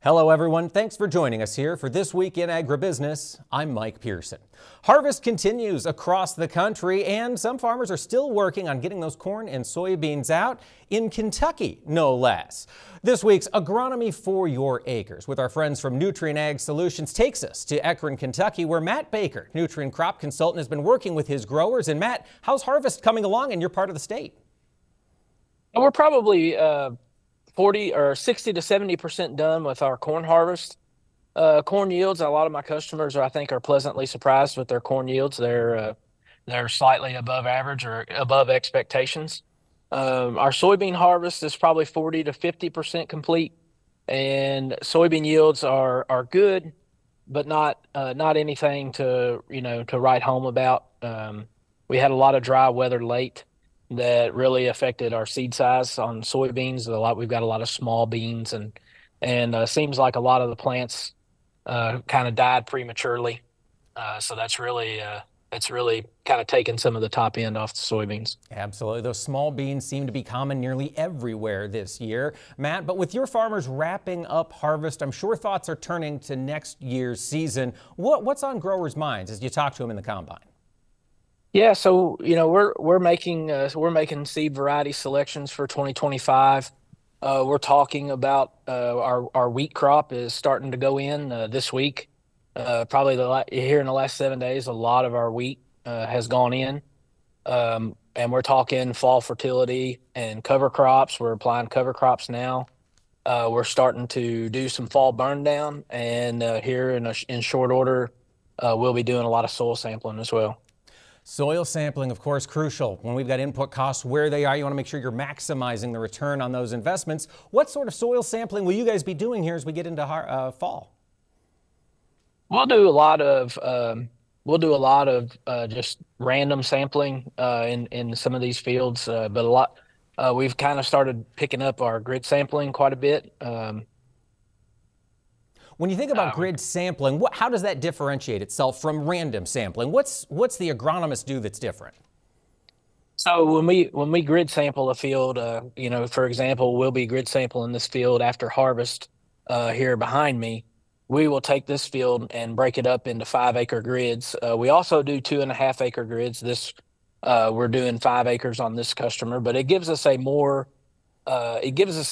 Hello everyone, thanks for joining us here for This Week in Agribusiness. I'm Mike Pearson. Harvest continues across the country and some farmers are still working on getting those corn and soybeans out in Kentucky, no less. This week's Agronomy for Your Acres with our friends from Nutrien Ag Solutions takes us to Akron, Kentucky, where Matt Baker, Nutrien crop consultant, has been working with his growers. And Matt, how's harvest coming along in your part of the state? We're probably 40 or 60 to 70% done with our corn harvest. Corn yields, a lot of my customers I think are pleasantly surprised with their corn yields. They're slightly above average or above expectations. Our soybean harvest is probably 40 to 50% complete, and soybean yields are good, but not anything to write home about. We had a lot of dry weather late that really affected our seed size on soybeans. We've got a lot of small beans, and seems like a lot of the plants kind of died prematurely. So that's really kind of taken some of the top end off the soybeans. Absolutely. Those small beans seem to be common nearly everywhere this year. Matt, but with your farmers wrapping up harvest, I'm sure thoughts are turning to next year's season. What's on growers' minds as you talk to them in the combine? Yeah, so we're making seed variety selections for 2025. We're talking about our wheat crop is starting to go in this week. Probably here in the last 7 days, a lot of our wheat has gone in, and we're talking fall fertility and cover crops. We're applying cover crops now. We're starting to do some fall burn down, and here in short order, we'll be doing a lot of soil sampling as well. Soil sampling, of course, crucial. When we've got input costs where they are, you want to make sure you're maximizing the return on those investments. What sort of soil sampling will you guys be doing here as we get into fall? We'll do a lot of just random sampling in some of these fields, but we've kind of started picking up our grid sampling quite a bit. When you think about grid sampling, how does that differentiate itself from random sampling? What's the agronomist do that's different? So when we grid sample a field, for example, we'll be grid sampling this field after harvest here behind me. We will take this field and break it up into 5-acre grids. We also do 2.5-acre grids. We're doing 5 acres on this customer, but it gives us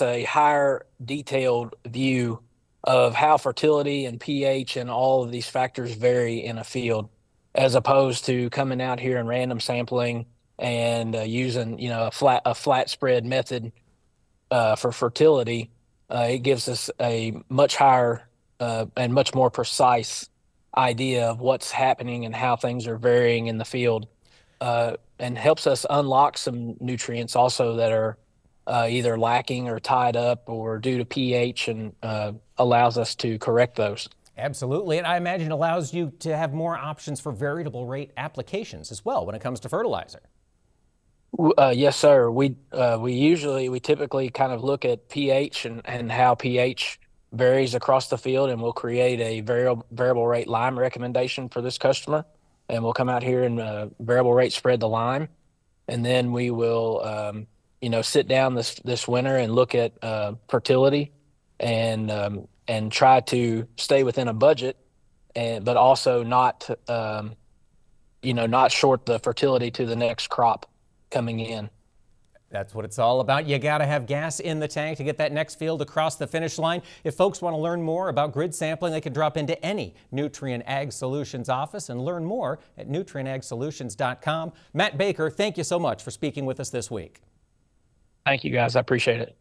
a higher detailed view of how fertility and pH and all of these factors vary in a field, as opposed to coming out here and random sampling and using a flat spread method for fertility. It gives us a much higher and much more precise idea of what's happening and how things are varying in the field, and helps us unlock some nutrients also that are either lacking or tied up or due to pH, and allows us to correct those. Absolutely, and I imagine it allows you to have more options for variable rate applications as well when it comes to fertilizer. Yes, sir. We typically kind of look at pH and how pH varies across the field, and we'll create a variable rate lime recommendation for this customer, and we'll come out here and variable rate spread the lime, and then we will sit down this winter and look at fertility and try to stay within a budget, but also not short the fertility to the next crop coming in. That's what it's all about. You got to have gas in the tank to get that next field across the finish line. If folks want to learn more about grid sampling, they can drop into any Nutrien Ag Solutions office and learn more at nutrienagsolutions.com. Matt Baker, thank you so much for speaking with us this week. Thank you, guys. I appreciate it.